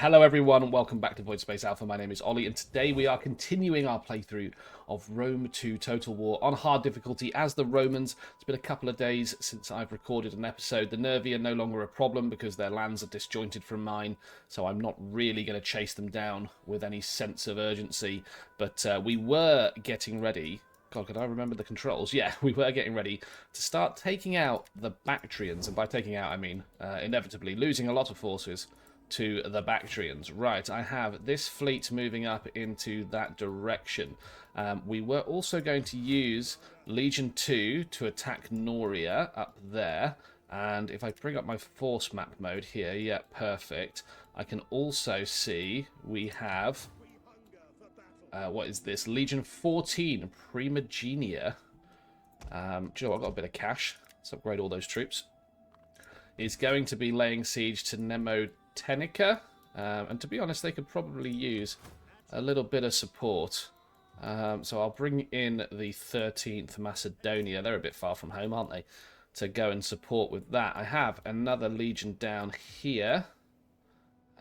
Hello everyone and welcome back to Voidspace Alpha. My name is Ollie and today we are continuing our playthrough of Rome 2 Total War on hard difficulty as the Romans. It's been a couple of days since I've recorded an episode. The Nervi are no longer a problem because their lands are disjointed from mine, so I'm not really going to chase them down with any sense of urgency. But we were getting ready. God, could I remember the controls? Yeah, we were getting ready to start taking out the Bactrians, and by taking out I mean inevitably losing a lot of forces to the Bactrians. Right, I have this fleet moving up into that direction. We were also going to use Legion 2 to attack Noria up there. And if I bring up my force map mode here, yeah, perfect. I can also see we have... what is this? Legion 14, Primogenia. Do you know what? I've got a bit of cash. Let's upgrade all those troops. Is going to be laying siege to Nemotenica. And to be honest, they could probably use a little bit of support. So I'll bring in the 13th Macedonia. They're a bit far from home, aren't they? To go and support with that. I have another legion down here.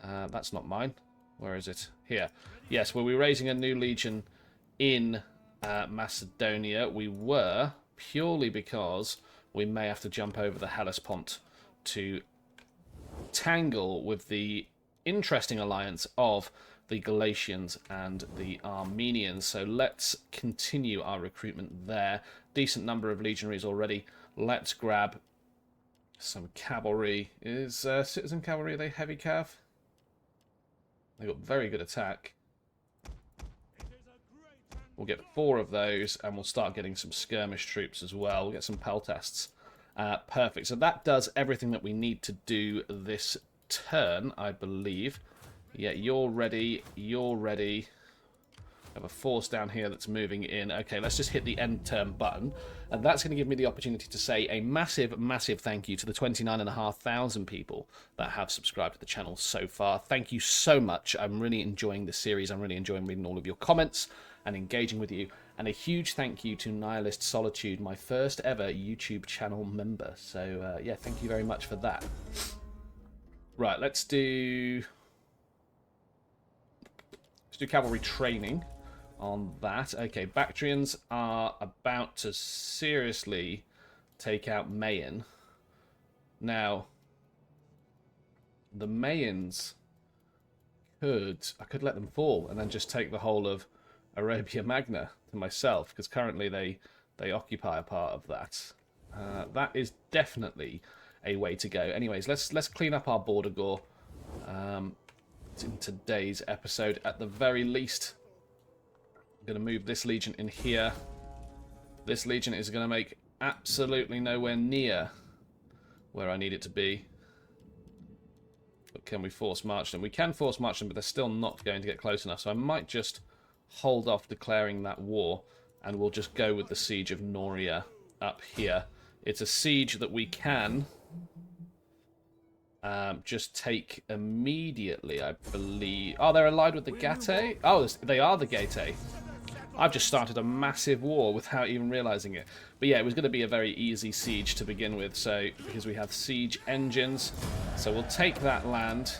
That's not mine. Where is it? Here. Yes, well, we're raising a new legion in Macedonia. We were, purely because we may have to jump over the Hellespont to tangle with the interesting alliance of the Galatians and the Armenians. So let's continue our recruitment there. Decent number of legionaries already. Let's grab some cavalry. Is citizen cavalry, are they heavy cav? They've got very good attack. We'll get 4 of those, and we'll start getting some skirmish troops as well. We'll get some peltasts. Perfect. So that does everything that we need to do this turn, I believe. Yeah, you're ready. You're ready. I have a force down here that's moving in. Okay, let's just hit the end turn button. And that's going to give me the opportunity to say a massive, massive thank you to the 29,500 people that have subscribed to the channel so far. Thank you so much. I'm really enjoying this series. I'm really enjoying reading all of your comments and engaging with you. And a huge thank you to Nihilist Solitude, my first ever YouTube channel member. So, yeah, thank you very much for that. Right, let's do cavalry training on that. Okay, Bactrians are about to seriously take out Mayan. Now, the Mayans I could let them fall and then just take the whole of Arabia Magna to myself, because currently they occupy a part of that. That is definitely a way to go. Anyways, let's clean up our border gore in today's episode at the very least. I'm going to move this legion in here. This legion is going to make absolutely nowhere near where I need it to be. But can we force march them? We can force march them, but they're still not going to get close enough. So I might just hold off declaring that war, and we'll just go with the siege of Noria up here. It's a siege that we can just take immediately, I believe. Oh, they're allied with the Gate? Oh, they are the Gate. I've just started a massive war without even realizing it. But yeah, it was going to be a very easy siege to begin with, so because we have siege engines. So we'll take that land.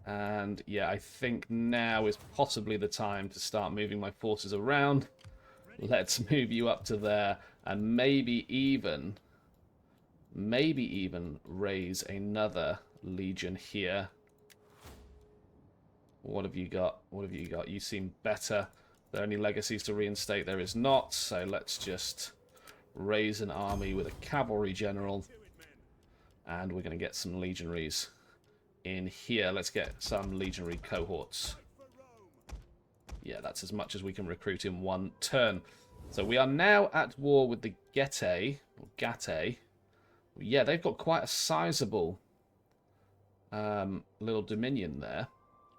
And yeah, I think now is possibly the time to start moving my forces around. Let's move you up to there, and maybe even raise another legion here. What have you got? What have you got? You seem better. Are there any legacies to reinstate? There is not, so let's just raise an army with a cavalry general, and we're going to get some legionaries in here. Let's get some legionary cohorts. Yeah, that's as much as we can recruit in one turn. So we are now at war with the Gete, or Gate. Yeah, they've got quite a sizable little dominion there,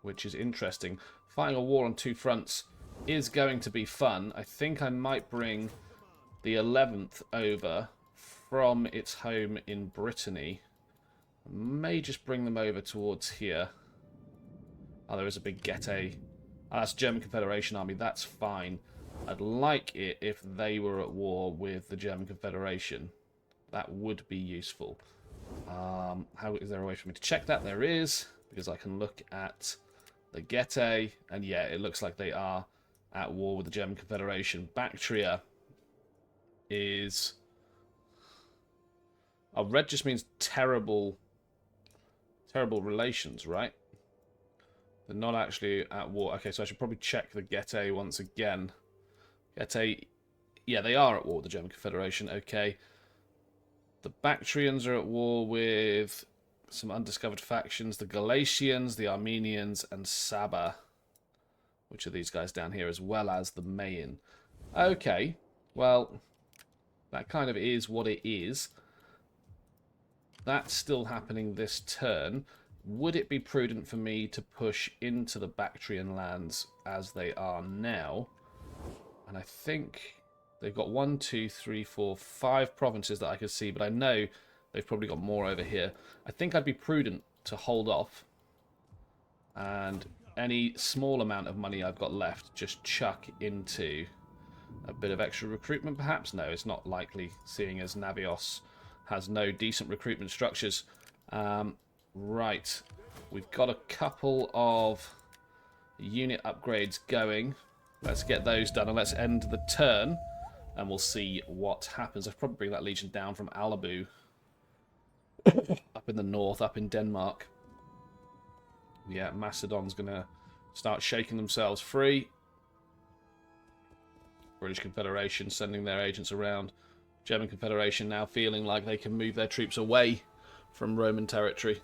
which is interesting. Fighting a war on 2 fronts is going to be fun. I think I might bring the 11th over from its home in Brittany. I may just bring them over towards here. Oh, there is a big Gete. Oh, that's German Confederation Army. That's fine. I'd like it if they were at war with the German Confederation. That would be useful. How is there a way for me to check that? There is, because I can look at the Getae, and yeah, it looks like they are at war with the German Confederation. Bactria is... Oh, red just means terrible relations, right? They're not actually at war. Okay, so I should probably check the Getae once again. Getae, yeah, they are at war with the German Confederation. Okay. The Bactrians are at war with some undiscovered factions. The Galatians, the Armenians, and Saba. Which are these guys down here, as well as the Mayan. Okay. Well, that kind of is what it is. That's still happening this turn. Would it be prudent for me to push into the Bactrian lands as they are now? And I think they've got 1, 2, 3, 4, 5 provinces that I could see, but I know they've probably got more over here. I think I'd be prudent to hold off, and any small amount of money I've got left just chuck into a bit of extra recruitment, perhaps? No, it's not likely, seeing as Navios has no decent recruitment structures. Right, we've got a couple of unit upgrades going. Let's get those done, and let's end the turn, and we'll see what happens. I'll probably bring that legion down from Alabu, up in the north, up in Denmark. Yeah, Macedon's going to start shaking themselves free. British Confederation sending their agents around. German Confederation now feeling like they can move their troops away from Roman territory.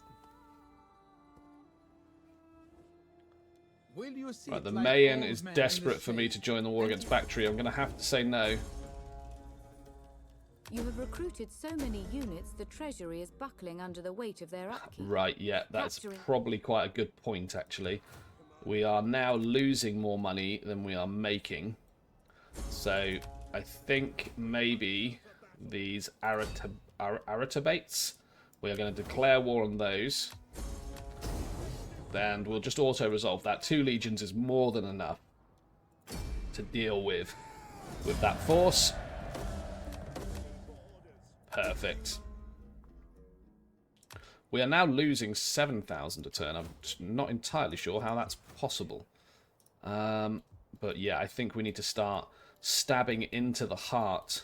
Right, the Mayan is desperate for me to join the war against Bactria. I'm going to have to say no. You have recruited so many units, the treasury is buckling under the weight of their upkeep. Right, yeah, that's probably quite a good point, actually. We are now losing more money than we are making. So I think maybe these Aratabates, we are going to declare war on those. Then we'll just auto-resolve that. 2 legions is more than enough to deal with that force. Perfect. We are now losing 7,000 a turn. I'm not entirely sure how that's possible. But yeah, I think we need to start stabbing into the heart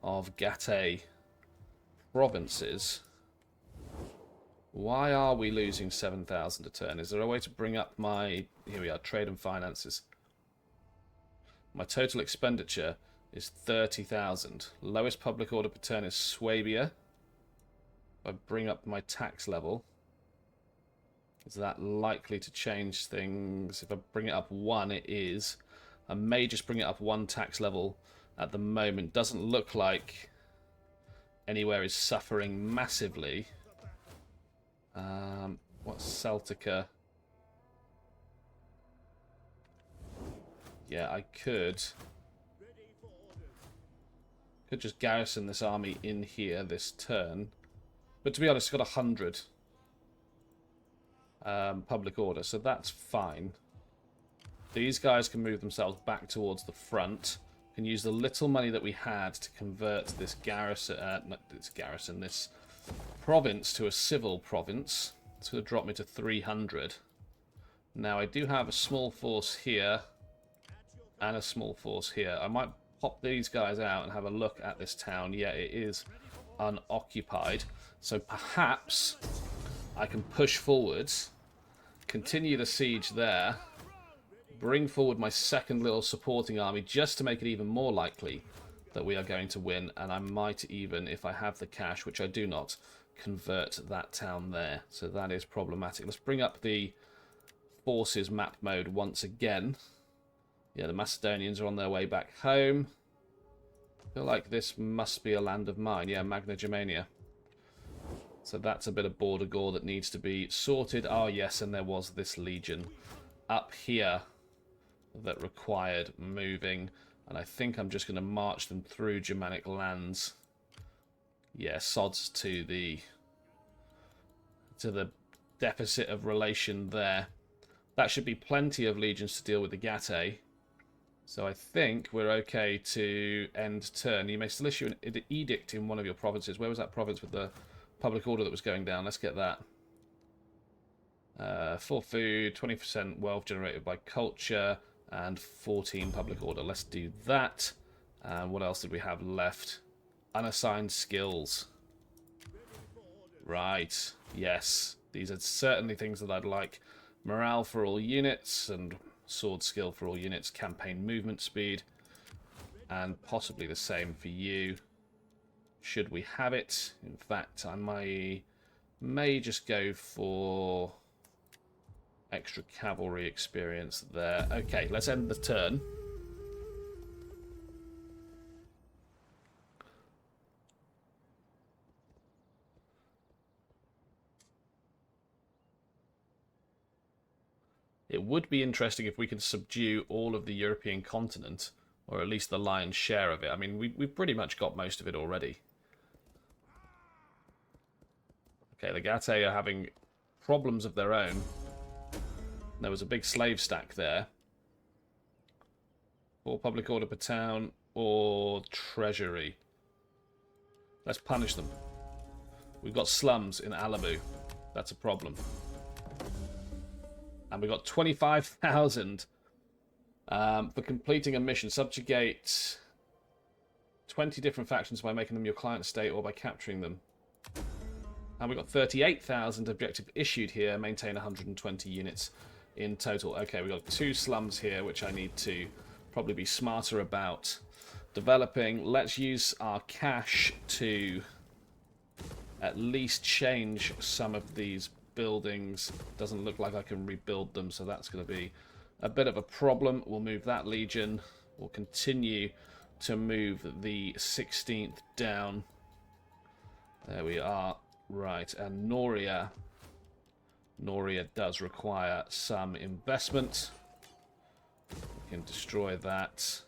of Getae provinces. Why are we losing 7,000 a turn? Is there a way to bring up my... Here we are, trade and finances. My total expenditure is 30,000. Lowest public order per turn is Swabia. If I bring up my tax level, is that likely to change things? If I bring it up 1, it is. I may just bring it up 1 tax level at the moment. Doesn't look like anywhere is suffering massively. What's Celtica? Yeah, I could just garrison this army in here this turn. But to be honest, it's got 100 public order, so that's fine. These guys can move themselves back towards the front. Can use the little money that we had to convert this garrison, this province to a civil province. It's going to drop me to 300. Now, I do have a small force here and a small force here. I might pop these guys out and have a look at this town. Yeah, it is unoccupied. So perhaps I can push forwards, continue the siege there, bring forward my second little supporting army just to make it even more likely that we are going to win. And I might even, if I have the cash, which I do not, convert that town there. So that is problematic. Let's bring up the forces map mode once again. Yeah, the Macedonians are on their way back home. I feel like this must be a land of mine. Yeah, Magna Germania. So that's a bit of border gore that needs to be sorted. Oh, yes, and there was this legion up here that required moving. And I think I'm just going to march them through Germanic lands. Yeah, sods to the deficit of relation there. That should be plenty of legions to deal with the Getae. So I think we're okay to end turn. You may still issue an edict in one of your provinces. Where was that province with the public order that was going down? Let's get that. 4 food, 20% wealth generated by culture, and 14 public order. Let's do that. And what else did we have left? Unassigned skills. Right. Yes. These are certainly things that I'd like. Morale for all units, and sword skill for all units. Campaign movement speed. And possibly the same for you, should we have it. In fact, I may just go for extra cavalry experience there. Okay, let's end the turn. It would be interesting if we could subdue all of the European continent, or at least the lion's share of it. I mean, we've pretty much got most of it already. Okay, the Gate are having problems of their own. There was a big slave stack there. Or public order per town, or treasury. Let's punish them. We've got slums in Alabu. That's a problem. And we got 25,000 for completing a mission. Subjugate 20 different factions by making them your client state or by capturing them. And we got 38,000 objective issued here. Maintain 120 units in total. Okay, we got 2 slums here, which I need to probably be smarter about developing. Let's use our cash to at least change some of these buildings. Doesn't look like I can rebuild them, so that's going to be a bit of a problem. We'll move that legion. We'll continue to move the 16th down. There we are. Right, and Noria does require some investment. We can destroy that.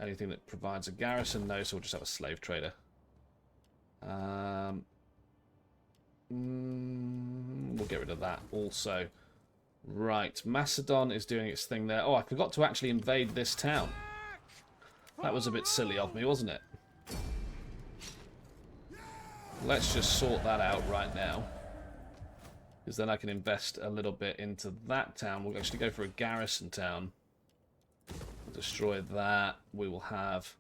Anything that provides a garrison? No, so we'll just have a slave trader. We'll get rid of that also. Right, Macedon is doing its thing there. Oh, I forgot to actually invade this town. That was a bit silly of me, wasn't it? Let's just sort that out right now, because then I can invest a little bit into that town. We'll actually go for a garrison town. We'll destroy that. We will have...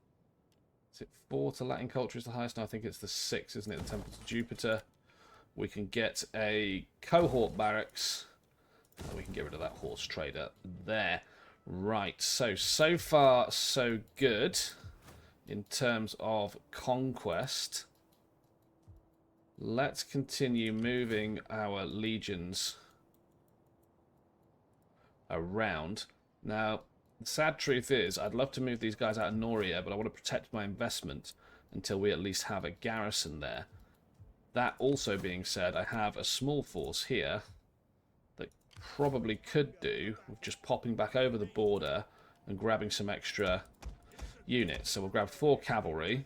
Is it 4 to Latin culture is the highest? No, I think it's the 6, isn't it? The Temple to Jupiter. We can get a cohort barracks. And we can get rid of that horse trader there. Right, so far so good in terms of conquest. Let's continue moving our legions around. Now, the sad truth is, I'd love to move these guys out of Noria, but I want to protect my investment until we at least have a garrison there. That also being said, I have a small force here that probably could do with just popping back over the border and grabbing some extra units. So we'll grab 4 cavalry.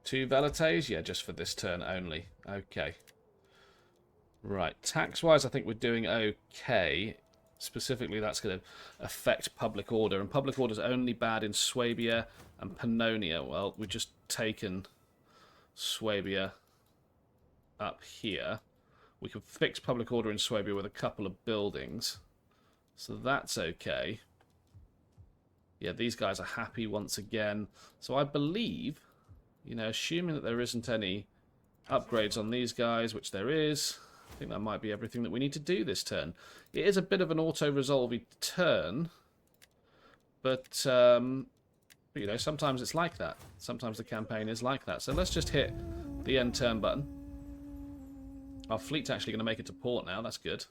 2 velites? Yeah, just for this turn only. Okay. Right, tax-wise I think we're doing okay. Specifically, that's going to affect public order. And public order is only bad in Swabia and Pannonia. Well, we've just taken Swabia up here. We can fix public order in Swabia with a couple of buildings. So that's okay. Yeah, these guys are happy once again. So I believe, you know, assuming that there isn't any upgrades on these guys, which there is, I think that might be everything that we need to do this turn. It is a bit of an auto-resolvey turn, but you know, sometimes it's like that. Sometimes the campaign is like that. So let's just hit the end turn button. Our fleet's actually going to make it to port now. That's good.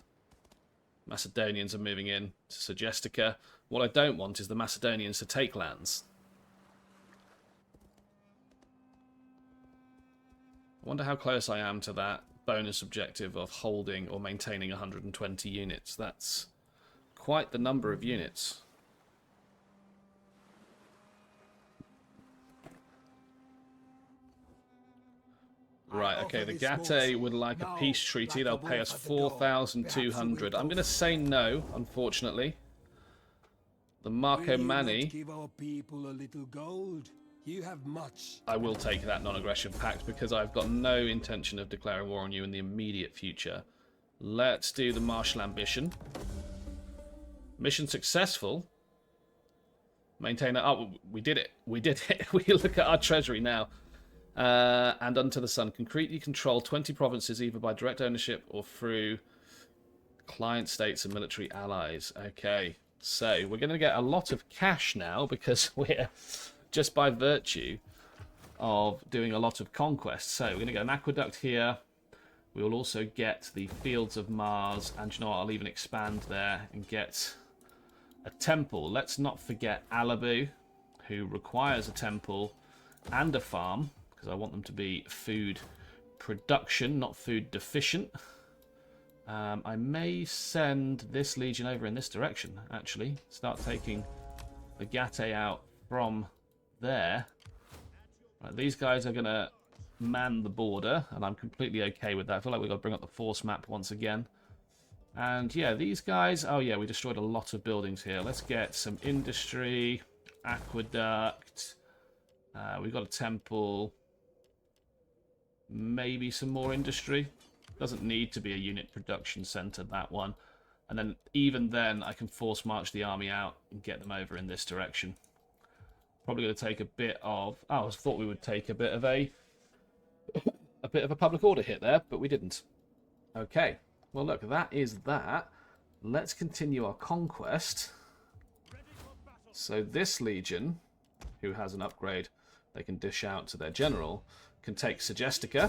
Macedonians are moving in to Segestica. What I don't want is the Macedonians to take lands. I wonder how close I am to that bonus objective of holding or maintaining 120 units. That's quite the number of units. Right, okay, the Gate would like a peace treaty. They'll pay us 4,200. I'm going to say no, unfortunately. The Marco Manni... Give our people a little gold. You have much. I will take that non-aggression pact because I've got no intention of declaring war on you in the immediate future. Let's do the martial ambition. Mission successful. Maintain it. Oh, we did it. We did it. We look at our treasury now. And Unto the Sun. Concretely control 20 provinces either by direct ownership or through client states and military allies. Okay. So we're going to get a lot of cash now because we're just by virtue of doing a lot of conquest. So we're going to get an aqueduct here. We will also get the Fields of Mars. And you know what? I'll even expand there and get a temple. Let's not forget Alibu, who requires a temple and a farm, because I want them to be food production, not food deficient. I may send this legion over in this direction, actually. Start taking the Gate out from there. Right, these guys are going to man the border, and I'm completely okay with that. I feel like we've got to bring up the force map once again. And yeah, these guys... Oh yeah, we destroyed a lot of buildings here. Let's get some industry, aqueduct. We've got a temple. Maybe some more industry. Doesn't need to be a unit production center, that one. And then even then, I can force march the army out and get them over in this direction. Probably going to take a bit of... Oh, I thought we would take a bit of a public order hit there, but we didn't. Okay. Well, look, that is that. Let's continue our conquest. So this legion, who has an upgrade they can dish out to their general, can take Segestica.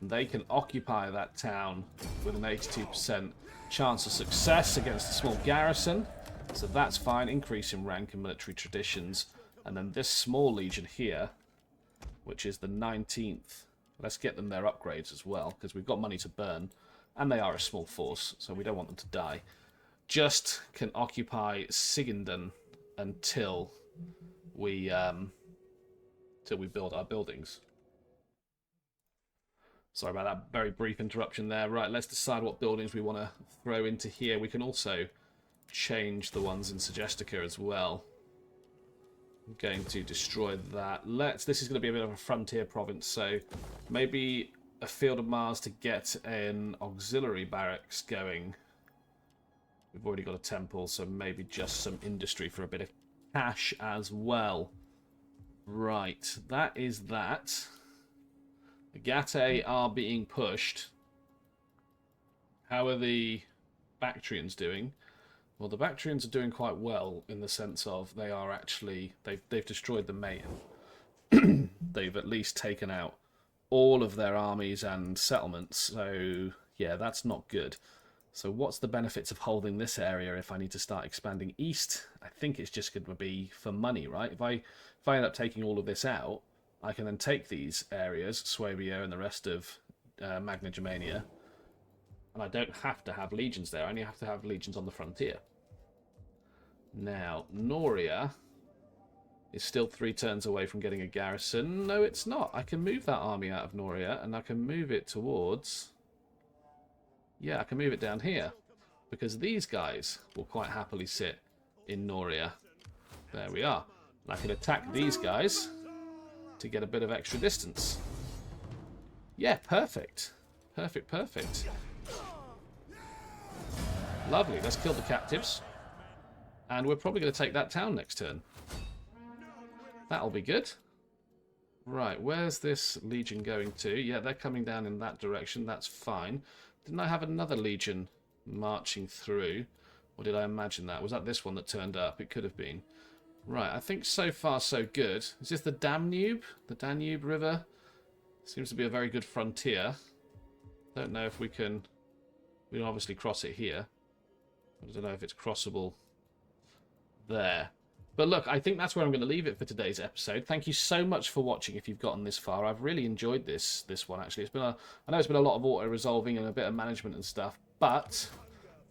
They can occupy that town with an 82% chance of success against a small garrison. So that's fine. Increase in rank and military traditions. And then this small legion here, which is the 19th. Let's get them their upgrades as well, because we've got money to burn. And they are a small force, so we don't want them to die. Just can occupy Sigenden until we build our buildings. Sorry about that very brief interruption there. Right, let's decide what buildings we want to throw into here. We can also change the ones in Segestica as well. I'm going to destroy that. This is going to be a bit of a frontier province, so maybe a Field of Mars to get an auxiliary barracks going. We've already got a temple, so maybe just some industry for a bit of cash as well. Right, that is that. The Gate are being pushed. How are the Bactrians doing? Well, the Bactrians are doing quite well in the sense of they are actually... They've destroyed the main. They've at least taken out all of their armies and settlements. So, yeah, that's not good. So what's the benefits of holding this area if I need to start expanding east? I think it's just going to be for money, right? If I end up taking all of this out, I can then take these areas, Swabia and the rest of Magna Germania, and I don't have to have legions there. I only have to have legions on the frontier. Now, Noria is still 3 turns away from getting a garrison. No, it's not. I can move that army out of Noria, and I can move it towards... Yeah, I can move it down here, because these guys will quite happily sit in Noria. There we are. And I can attack these guys to get a bit of extra distance. Yeah, perfect. Perfect, perfect. Lovely, let's kill the captives. And we're probably going to take that town next turn. That'll be good. Right, where's this legion going to? Yeah, they're coming down in that direction. That's fine. Didn't I have another legion marching through? Or did I imagine that? Was that this one that turned up? It could have been. Right, I think so far so good. Is this the Danube? The Danube River? Seems to be a very good frontier. Don't know if we can... We can obviously cross it here. I don't know if it's crossable there. But look, I think that's where I'm going to leave it for today's episode. Thank you so much for watching if you've gotten this far. I've really enjoyed this one, actually. I know it's been a lot of auto-resolving and a bit of management and stuff, but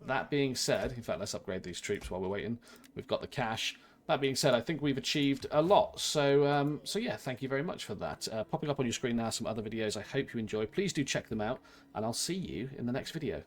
that being said... In fact, let's upgrade these troops while we're waiting. We've got the cash. That being said, I think we've achieved a lot. So yeah, thank you very much for that. Popping up on your screen now some other videos I hope you enjoy. Please do check them out, and I'll see you in the next video.